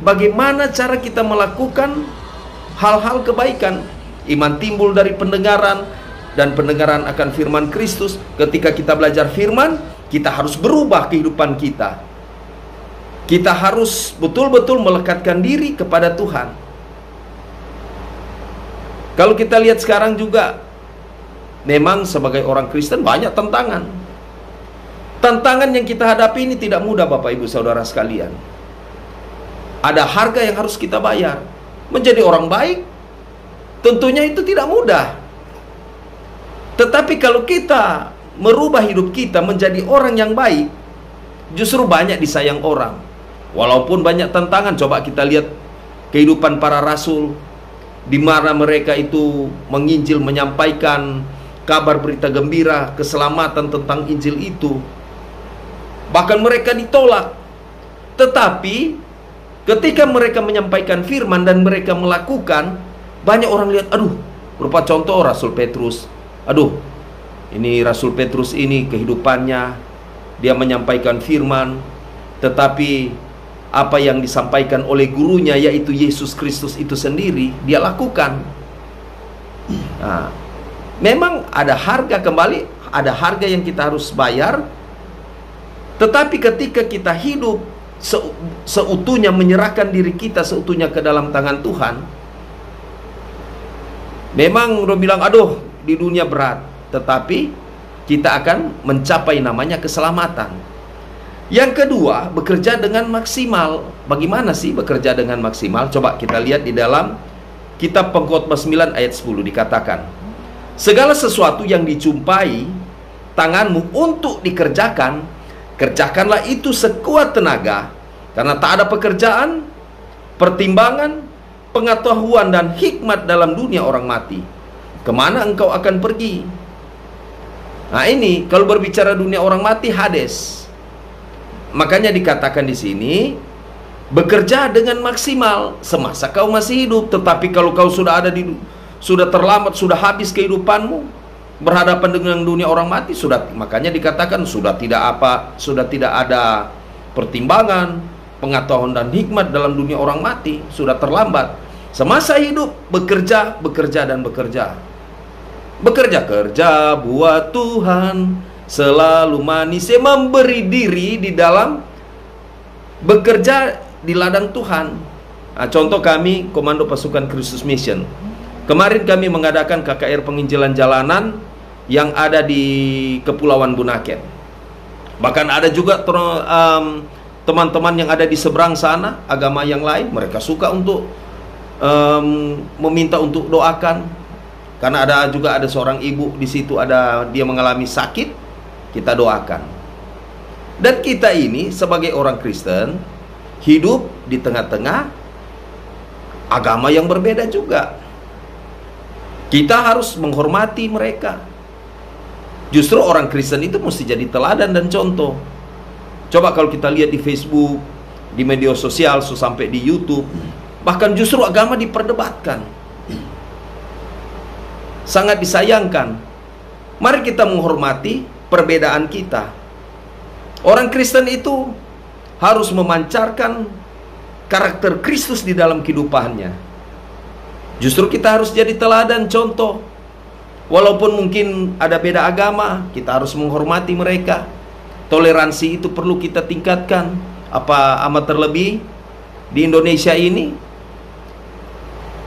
Bagaimana cara kita melakukan hal-hal kebaikan? Iman timbul dari pendengaran, dan pendengaran akan firman Kristus. Ketika kita belajar firman, kita harus berubah kehidupan kita. Kita harus betul-betul melekatkan diri kepada Tuhan. Kalau kita lihat sekarang juga, memang sebagai orang Kristen banyak tantangan. Tantangan yang kita hadapi ini tidak mudah, Bapak Ibu Saudara sekalian. Ada harga yang harus kita bayar. Menjadi orang baik, tentunya itu tidak mudah. Tetapi kalau kita merubah hidup kita menjadi orang yang baik, justru banyak disayang orang. Walaupun banyak tantangan, coba kita lihat kehidupan para rasul, di mana mereka itu menginjil, menyampaikan kabar berita gembira, keselamatan tentang Injil itu. Bahkan mereka ditolak. Tetapi ketika mereka menyampaikan firman dan mereka melakukan, banyak orang lihat, aduh, berupa contoh Rasul Petrus. Aduh, ini Rasul Petrus ini kehidupannya, dia menyampaikan firman, tetapi apa yang disampaikan oleh gurunya, yaitu Yesus Kristus itu sendiri, dia lakukan. Nah, memang ada harga, kembali ada harga yang kita harus bayar. Tetapi ketika kita hidup seutuhnya, menyerahkan diri kita seutuhnya ke dalam tangan Tuhan, memang udah bilang, aduh, di dunia berat, tetapi kita akan mencapai namanya keselamatan. Yang kedua, bekerja dengan maksimal. Bagaimana sih bekerja dengan maksimal? Coba kita lihat di dalam kitab Pengkhotbah 9 ayat 10 dikatakan, segala sesuatu yang dijumpai tanganmu untuk dikerjakan, kerjakanlah itu sekuat tenaga, karena tak ada pekerjaan, pertimbangan, pengetahuan dan hikmat dalam dunia orang mati. Kemana engkau akan pergi? Nah ini, kalau berbicara dunia orang mati, Hades. Makanya dikatakan di sini, bekerja dengan maksimal semasa kau masih hidup. Tetapi kalau kau sudah terlambat, sudah habis kehidupanmu, berhadapan dengan dunia orang mati, makanya dikatakan sudah tidak ada pertimbangan, pengetahuan dan hikmat dalam dunia orang mati, sudah terlambat. Semasa hidup bekerja dan bekerja. Bekerja buat Tuhan, selalu manis, memberi diri di dalam bekerja di ladang Tuhan. Nah, contoh kami Komando Pasukan Kristus Mission. Kemarin kami mengadakan KKR penginjilan jalanan yang ada di Kepulauan Bunaken. Bahkan ada juga teman-teman yang ada di seberang sana, agama yang lain, mereka suka untuk meminta untuk doakan. Karena ada seorang ibu di situ, dia mengalami sakit, kita doakan. Dan kita ini sebagai orang Kristen hidup di tengah-tengah agama yang berbeda juga. Kita harus menghormati mereka. Justru orang Kristen itu mesti jadi teladan dan contoh. Coba kalau kita lihat di Facebook, di media sosial, sampai di YouTube, bahkan justru agama diperdebatkan. Sangat disayangkan. Mari kita menghormati perbedaan kita. Orang Kristen itu harus memancarkan karakter Kristus di dalam kehidupannya. Justru kita harus jadi teladan, contoh. Walaupun mungkin ada beda agama, kita harus menghormati mereka. Toleransi itu perlu kita tingkatkan. Amat terlebih di Indonesia ini,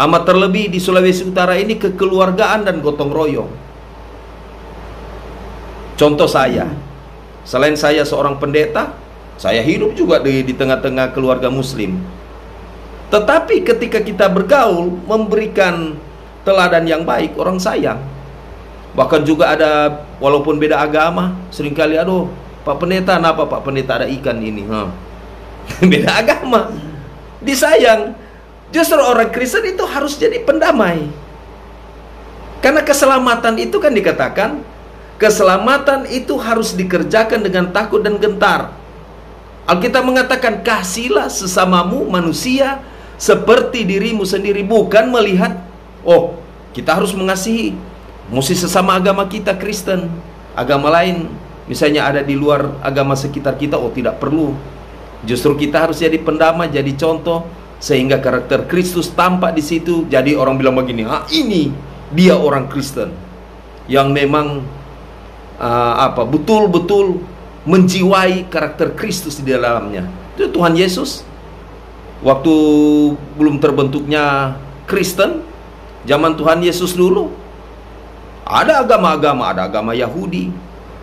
amat terlebih di Sulawesi Utara ini, kekeluargaan dan gotong royong. Contoh saya, selain saya seorang pendeta, saya hidup juga di tengah-tengah keluarga muslim. Tetapi ketika kita bergaul, memberikan teladan yang baik, orang sayang. Bahkan juga ada, walaupun beda agama, seringkali, aduh, Pak Pendeta, kenapa Pak Pendeta ada ikan ini? Beda agama, disayang. Justru orang Kristen itu harus jadi pendamai. Karena keselamatan itu kan dikatakan, keselamatan itu harus dikerjakan dengan takut dan gentar. Alkitab mengatakan, kasihilah sesamamu manusia seperti dirimu sendiri. Bukan melihat, oh kita harus mengasihi mesti sesama agama kita Kristen. Agama lain misalnya ada di luar agama sekitar kita, oh tidak perlu. Justru kita harus jadi pendamai, jadi contoh, sehingga karakter Kristus tampak di situ. Jadi orang bilang begini, ini dia orang Kristen yang memang betul-betul menjiwai karakter Kristus di dalamnya. Itu Tuhan Yesus waktu belum terbentuknya Kristen, zaman Tuhan Yesus dulu ada agama-agama, ada agama Yahudi,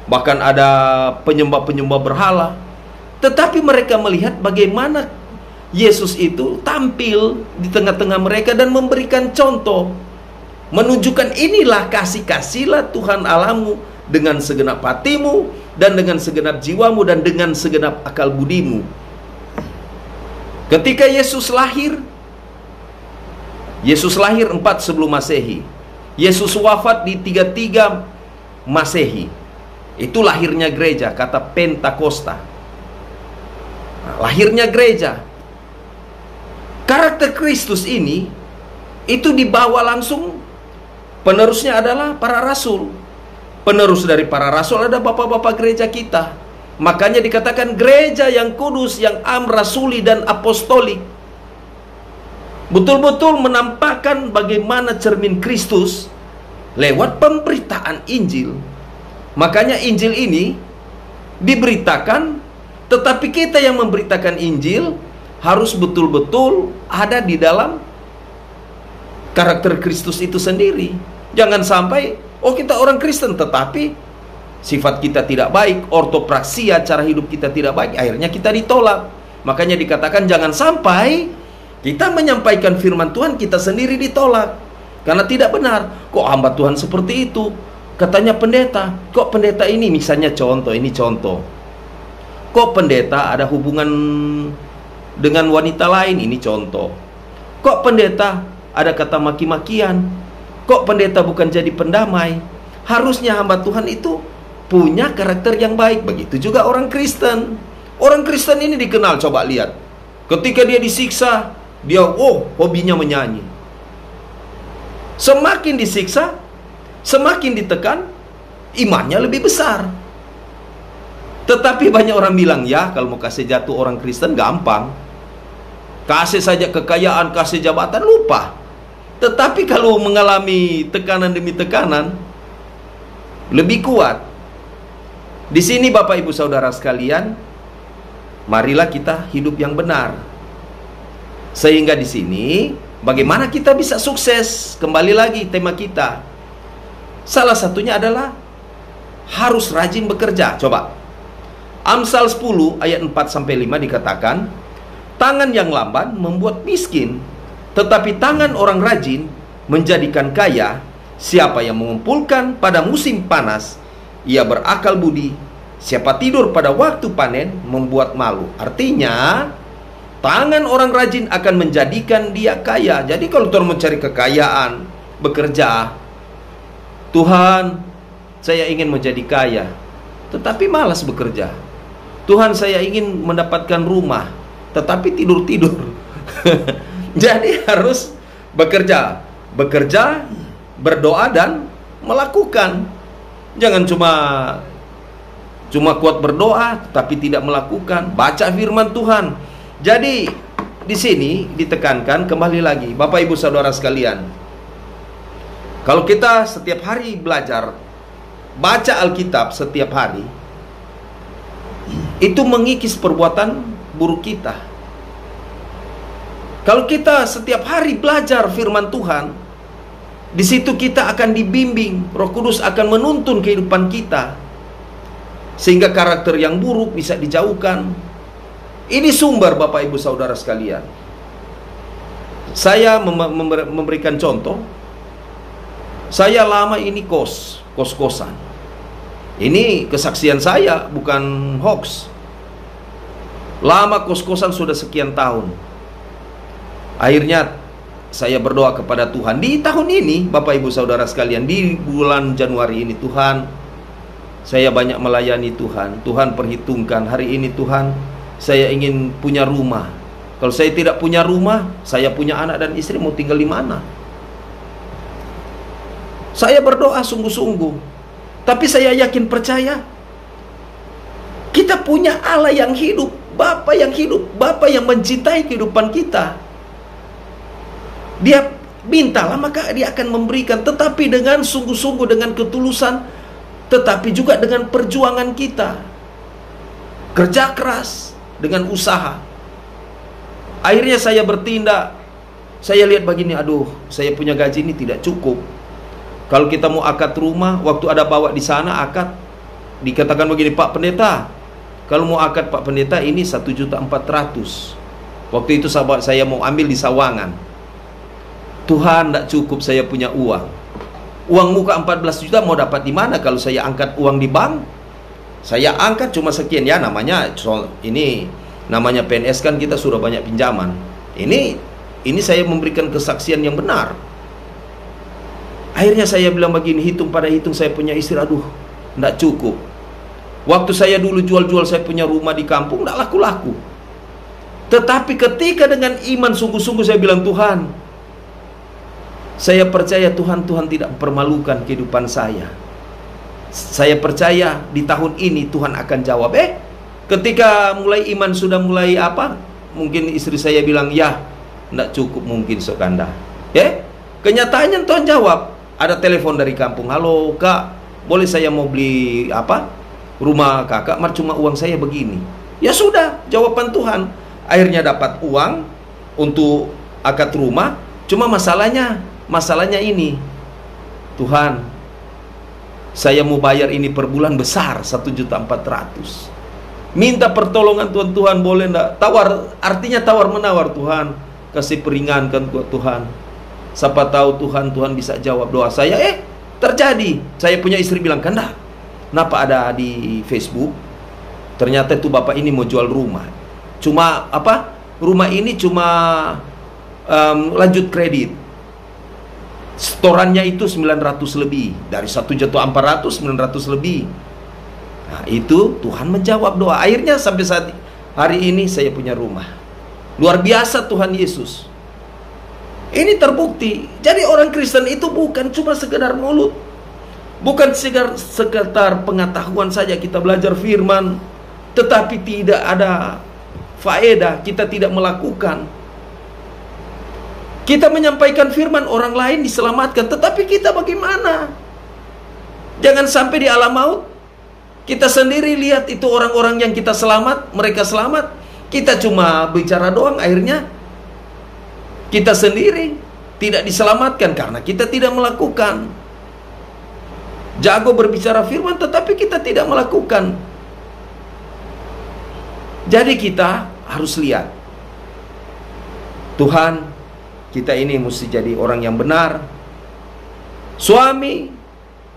bahkan ada penyembah-penyembah berhala. Tetapi mereka melihat bagaimana Yesus itu tampil di tengah-tengah mereka dan memberikan contoh, menunjukkan inilah kasih-kasihlah Tuhan Allahmu dengan segenap hatimu dan dengan segenap jiwamu dan dengan segenap akal budimu. Ketika Yesus lahir 4 sebelum Masehi, Yesus wafat di 33 Masehi. Itu lahirnya gereja, kata Pentakosta. Lahirnya gereja. Karakter Kristus ini itu dibawa langsung, penerusnya adalah para rasul. Penerus dari para rasul ada bapak-bapak gereja kita. Makanya dikatakan gereja yang kudus, yang rasuli dan apostolik. Betul-betul menampakkan bagaimana cermin Kristus lewat pemberitaan Injil. Makanya Injil ini diberitakan, tetapi kita yang memberitakan Injil harus betul-betul ada di dalam karakter Kristus itu sendiri. Jangan sampai, oh kita orang Kristen tetapi sifat kita tidak baik, ortopraksia, cara hidup kita tidak baik, akhirnya kita ditolak. Makanya dikatakan jangan sampai kita menyampaikan firman Tuhan kita sendiri ditolak, karena tidak benar. Kok hamba Tuhan seperti itu? Katanya pendeta, kok pendeta ini, misalnya contoh, ini contoh, kok pendeta ada hubungan dengan wanita lain, ini contoh. Kok pendeta ada kata maki-makian? Kok pendeta bukan jadi pendamai? Harusnya hamba Tuhan itu punya karakter yang baik. Begitu juga orang Kristen. Orang Kristen ini dikenal, coba lihat, ketika dia disiksa, dia hobinya menyanyi. Semakin disiksa, semakin ditekan, imannya lebih besar. Tetapi banyak orang bilang, ya kalau mau kasih jatuh orang Kristen gampang, kasih saja kekayaan, kasih jabatan, lupa. Tetapi kalau mengalami tekanan demi tekanan, lebih kuat. Di sini Bapak Ibu Saudara sekalian, marilah kita hidup yang benar. Sehingga di sini bagaimana kita bisa sukses? Kembali lagi tema kita. Salah satunya adalah harus rajin bekerja. Coba. Amsal 10 ayat 4-5 dikatakan, tangan yang lamban membuat miskin, tetapi tangan orang rajin menjadikan kaya. Siapa yang mengumpulkan pada musim panas, ia berakal budi. Siapa tidur pada waktu panen, membuat malu. Artinya, tangan orang rajin akan menjadikan dia kaya. Jadi kalau Tuhan mencari kekayaan, bekerja, Tuhan, saya ingin menjadi kaya, tetapi malas bekerja. Tuhan, saya ingin mendapatkan rumah, tetapi tidur-tidur. Jadi harus bekerja, berdoa dan melakukan. Jangan cuma kuat berdoa tapi tidak melakukan. Baca firman Tuhan. Jadi di sini ditekankan kembali lagi, Bapak Ibu Saudara sekalian, kalau kita setiap hari belajar, baca Alkitab setiap hari, itu mengikis perbuatan buruk kita. Kalau kita setiap hari belajar firman Tuhan, di situ kita akan dibimbing, Roh Kudus akan menuntun kehidupan kita, sehingga karakter yang buruk bisa dijauhkan. Ini sumber Bapak Ibu Saudara sekalian. Saya memberikan contoh. Saya lama ini kos-kosan. Ini kesaksian saya, bukan hoax. Lama kos-kosan sudah sekian tahun. Akhirnya saya berdoa kepada Tuhan. Di tahun ini, Bapak Ibu Saudara sekalian, di bulan Januari ini, Tuhan, saya banyak melayani Tuhan. Tuhan perhitungkan hari ini, Tuhan, saya ingin punya rumah. Kalau saya tidak punya rumah, saya punya anak dan istri, mau tinggal di mana? Saya berdoa sungguh-sungguh, tapi saya yakin percaya kita punya Allah yang hidup, Bapa yang hidup, Bapa yang mencintai kehidupan kita. Dia mintalah, maka Dia akan memberikan, tetapi dengan sungguh-sungguh, dengan ketulusan, tetapi juga dengan perjuangan kita, kerja keras, dengan usaha. Akhirnya saya bertindak. Saya lihat begini, aduh, saya punya gaji ini tidak cukup. Kalau kita mau akad rumah, waktu ada bawa di sana akad, dikatakan begini, Pak Pendeta, kalau mau akad Pak Pendeta ini 1.400.000. Waktu itu sahabat saya mau ambil di Sawangan. Tuhan, tidak cukup saya punya uang. Uang muka 14 juta mau dapat di mana kalau saya angkat uang di bank? Saya angkat cuma sekian, ya namanya ini namanya PNS kan, kita sudah banyak pinjaman. Ini saya memberikan kesaksian yang benar. Akhirnya saya bilang begini, hitung pada hitung saya punya istri, aduh, tidak cukup. Waktu saya dulu jual-jual saya punya rumah di kampung, tidak laku-laku. Tetapi ketika dengan iman sungguh-sungguh saya bilang, Tuhan, saya percaya Tuhan tidak mempermalukan kehidupan saya. Saya percaya di tahun ini Tuhan akan jawab. Ketika mulai iman sudah mulai mungkin istri saya bilang, ya, tidak cukup mungkin Sokanda. Kenyataannya Tuhan jawab. Ada telepon dari kampung, halo Kak, boleh saya mau beli rumah Kakak, cuma uang saya begini. Ya sudah, jawaban Tuhan. Akhirnya dapat uang untuk akad rumah. Cuma masalahnya ini, Tuhan, saya mau bayar ini per bulan besar, 1.400.000. Minta pertolongan Tuhan, boleh enggak? Artinya tawar menawar, Tuhan, kasih peringankan Tuhan. Siapa tahu Tuhan bisa jawab doa saya. Terjadi. Saya punya istri bilang, Kanda, kenapa ada di Facebook? Ternyata itu bapak ini mau jual rumah. Cuma rumah ini cuma lanjut kredit. Setorannya itu 900 lebih. Dari 1.400.000, 900 lebih. Nah, itu Tuhan menjawab doa. Akhirnya sampai saat hari ini saya punya rumah. Luar biasa Tuhan Yesus. Ini terbukti. Jadi orang Kristen itu bukan cuma sekedar mulut, bukan sekedar pengetahuan saja kita belajar firman, tetapi tidak ada faedah, kita tidak melakukan. Kita menyampaikan firman, orang lain diselamatkan, tetapi kita bagaimana? Jangan sampai di alam maut kita sendiri lihat itu orang-orang yang kita selamat, mereka selamat, kita cuma bicara doang, akhirnya kita sendiri tidak diselamatkan karena kita tidak melakukan. Jago berbicara firman tetapi kita tidak melakukan. Jadi kita harus lihat, Tuhan, kita ini mesti jadi orang yang benar. Suami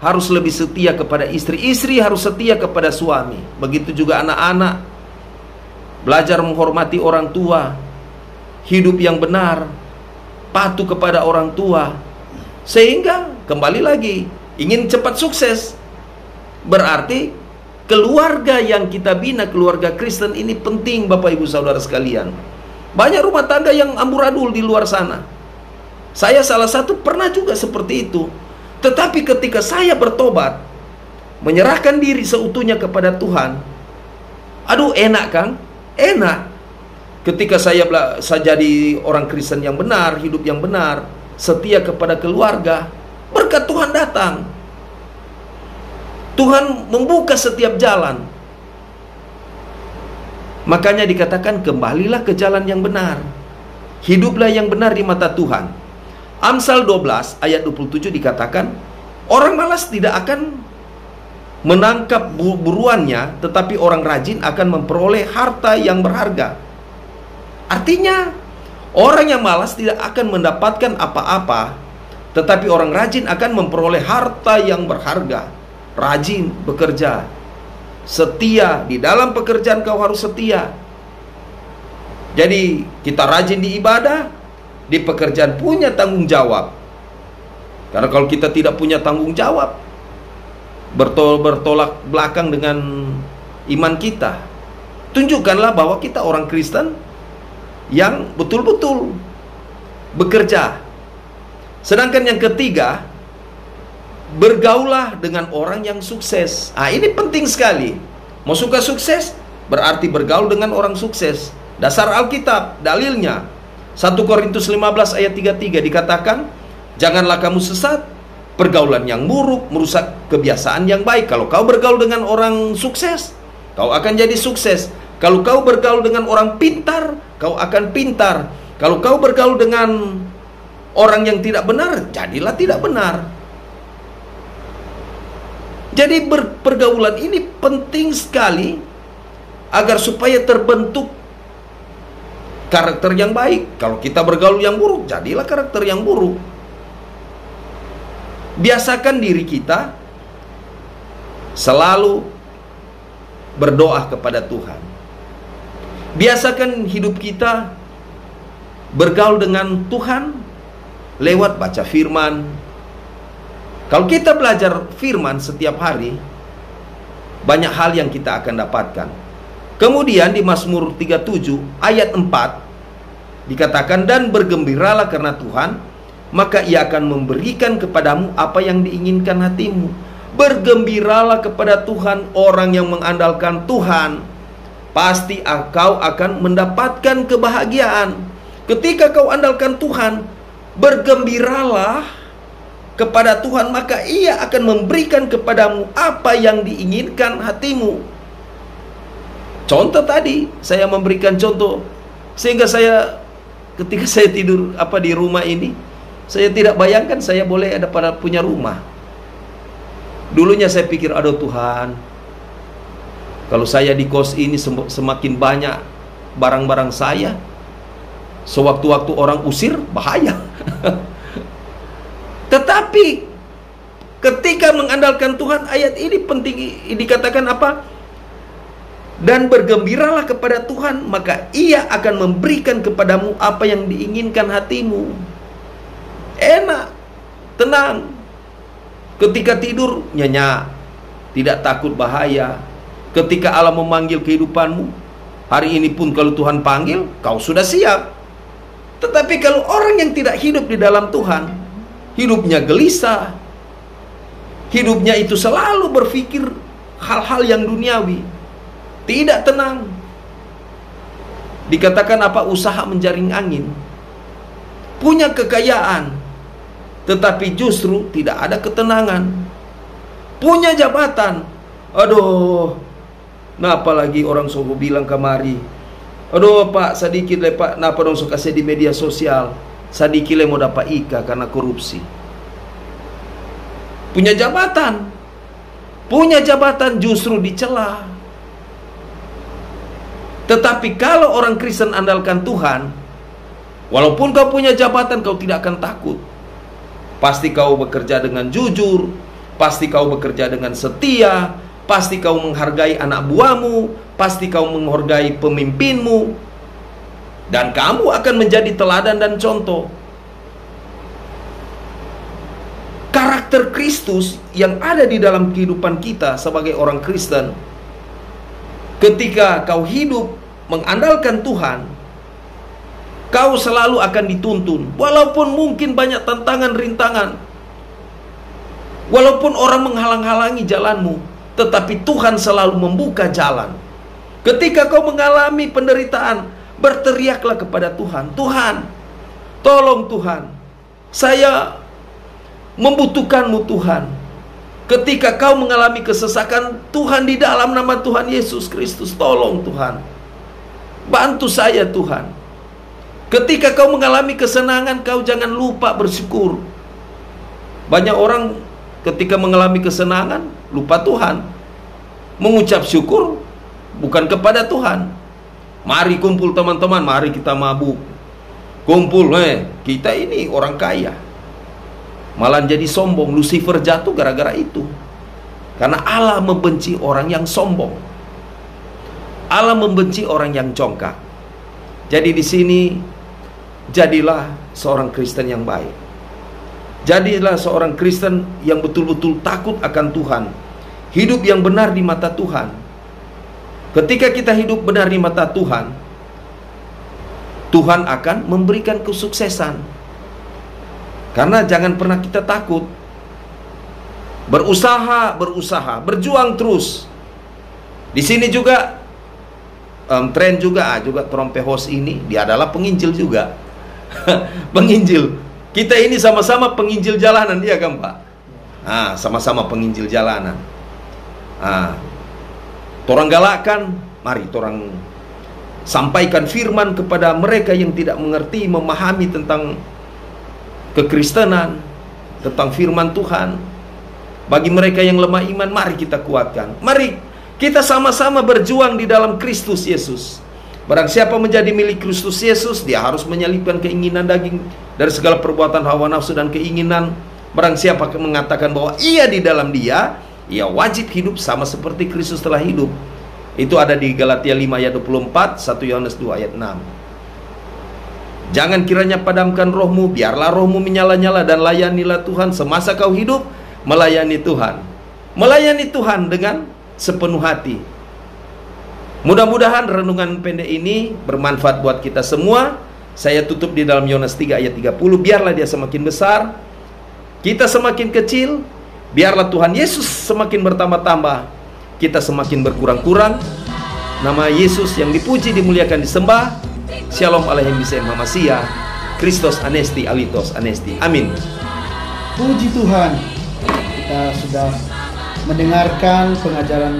harus lebih setia kepada istri, istri harus setia kepada suami. Begitu juga anak-anak, belajar menghormati orang tua, hidup yang benar, patuh kepada orang tua. Sehingga kembali lagi, ingin cepat sukses, berarti keluarga yang kita bina, keluarga Kristen ini penting, Bapak Ibu Saudara sekalian. Banyak rumah tangga yang amburadul di luar sana. Saya salah satu pernah juga seperti itu. Tetapi ketika saya bertobat, menyerahkan diri seutuhnya kepada Tuhan, aduh enak kan? Enak. Ketika saya jadi orang Kristen yang benar, hidup yang benar, setia kepada keluarga, berkat Tuhan datang. Tuhan membuka setiap jalan. Makanya dikatakan, kembalilah ke jalan yang benar. Hiduplah yang benar di mata Tuhan. Amsal 12 ayat 27 dikatakan, orang malas tidak akan menangkap buruannya, tetapi orang rajin akan memperoleh harta yang berharga. Artinya, orang yang malas tidak akan mendapatkan apa-apa, tetapi orang rajin akan memperoleh harta yang berharga. Rajin bekerja, setia di dalam pekerjaan, kau harus setia. Jadi kita rajin di ibadah, di pekerjaan punya tanggung jawab. Karena kalau kita tidak punya tanggung jawab, bertolak belakang dengan iman kita. Tunjukkanlah bahwa kita orang Kristen yang betul-betul bekerja. Sedangkan yang ketiga, bergaulah dengan orang yang sukses. Ini penting sekali. Mau suka sukses, berarti bergaul dengan orang sukses. Dasar Alkitab, dalilnya 1 Korintus 15 ayat 33 dikatakan, janganlah kamu sesat, pergaulan yang buruk merusak kebiasaan yang baik. Kalau kau bergaul dengan orang sukses, kau akan jadi sukses. Kalau kau bergaul dengan orang pintar, kau akan pintar. Kalau kau bergaul dengan orang yang tidak benar, jadilah tidak benar. Jadi pergaulan ini penting sekali agar supaya terbentuk karakter yang baik. Kalau kita bergaul yang buruk, jadilah karakter yang buruk. Biasakan diri kita selalu berdoa kepada Tuhan. Biasakan hidup kita bergaul dengan Tuhan lewat baca firman. Kalau kita belajar firman setiap hari, banyak hal yang kita akan dapatkan. Kemudian di Mazmur 37 ayat 4 dikatakan, dan bergembiralah karena Tuhan, maka Ia akan memberikan kepadamu apa yang diinginkan hatimu. Bergembiralah kepada Tuhan. Orang yang mengandalkan Tuhan, pasti kau akan mendapatkan kebahagiaan. Ketika kau andalkan Tuhan, bergembiralah kepada Tuhan, maka Ia akan memberikan kepadamu apa yang diinginkan hatimu. Contoh tadi, saya memberikan contoh, sehingga saya ketika saya tidur di rumah ini, saya tidak bayangkan saya boleh punya rumah. Dulunya saya pikir, aduh Tuhan, kalau saya di kos ini semakin banyak barang-barang saya, sewaktu-waktu orang usir, bahaya. Tetapi ketika mengandalkan Tuhan, ayat ini penting, dikatakan apa? Dan bergembiralah kepada Tuhan, maka Ia akan memberikan kepadamu apa yang diinginkan hatimu. Enak, tenang. Ketika tidur, nyenyak, tidak takut bahaya. Ketika Allah memanggil kehidupanmu, hari ini pun kalau Tuhan panggil, kau sudah siap. Tetapi kalau orang yang tidak hidup di dalam Tuhan, hidupnya gelisah, hidupnya itu selalu berpikir hal-hal yang duniawi, tidak tenang. Dikatakan apa? Usaha menjaring angin, punya kekayaan, tetapi justru tidak ada ketenangan. Punya jabatan, aduh, nah apalagi orang suruh bilang kemari, aduh Pak, sedikit le Pak, napa dong suka saya di media sosial, sedikit le mau dapat ika karena korupsi. Punya jabatan justru dicela. Tetapi kalau orang Kristen andalkan Tuhan, walaupun kau punya jabatan, kau tidak akan takut. Pasti kau bekerja dengan jujur, pasti kau bekerja dengan setia, pasti kau menghargai anak buahmu, pasti kau menghargai pemimpinmu, dan kamu akan menjadi teladan dan contoh. Karakter Kristus yang ada di dalam kehidupan kita sebagai orang Kristen, ketika kau hidup mengandalkan Tuhan, kau selalu akan dituntun. Walaupun mungkin banyak tantangan, rintangan, walaupun orang menghalang-halangi jalanmu, tetapi Tuhan selalu membuka jalan. Ketika kau mengalami penderitaan, berteriaklah kepada Tuhan, Tuhan, tolong Tuhan, saya membutuhkanmu Tuhan. Ketika kau mengalami kesesakan, Tuhan, di dalam nama Tuhan Yesus Kristus, tolong Tuhan, bantu saya Tuhan. Ketika kau mengalami kesenangan, kau jangan lupa bersyukur. Banyak orang ketika mengalami kesenangan, lupa Tuhan. Mengucap syukur bukan kepada Tuhan. Mari kumpul teman-teman, mari kita mabuk. Kumpul, kita ini orang kaya. Malah jadi sombong. Lucifer jatuh gara-gara itu. Karena Allah membenci orang yang sombong. Allah membenci orang yang congkak. Jadi di sini, jadilah seorang Kristen yang baik. Jadilah seorang Kristen yang betul-betul takut akan Tuhan. Hidup yang benar di mata Tuhan. Ketika kita hidup benar di mata Tuhan, Tuhan akan memberikan kesuksesan. Karena jangan pernah kita takut. Berusaha, berjuang terus. Di sini juga tren juga trompehos ini, dia adalah penginjil juga. Penginjil. Kita ini sama-sama penginjil jalanan, dia kan Pak? Sama-sama penginjil jalanan. Torang galakkan, mari torang sampaikan firman kepada mereka yang tidak mengerti, memahami tentang kekristenan, tentang firman Tuhan. Bagi mereka yang lemah iman, mari kita kuatkan. Mari kita sama-sama berjuang di dalam Kristus Yesus. Barang siapa menjadi milik Kristus Yesus, dia harus menyalibkan keinginan daging dari segala perbuatan hawa nafsu dan keinginan. Barang siapa mengatakan bahwa ia di dalam dia, ia wajib hidup sama seperti Kristus telah hidup. Itu ada di Galatia 5 ayat 24, 1 Yohanes 2 ayat 6. Jangan kiranya padamkan rohmu, biarlah rohmu menyala-nyala dan layanilah Tuhan semasa kau hidup. Melayani Tuhan. Melayani Tuhan dengan sepenuh hati. Mudah-mudahan renungan pendek ini bermanfaat buat kita semua. Saya tutup di dalam Yohanes 3 ayat 30. Biarlah dia semakin besar, kita semakin kecil. Biarlah Tuhan Yesus semakin bertambah-tambah, kita semakin berkurang-kurang. Nama Yesus yang dipuji, dimuliakan, disembah. Shalom Aleichem Bishem Hamasia. Christos Anesti Alitos Anesti. Amin. Puji Tuhan, kita sudah mendengarkan pengajaran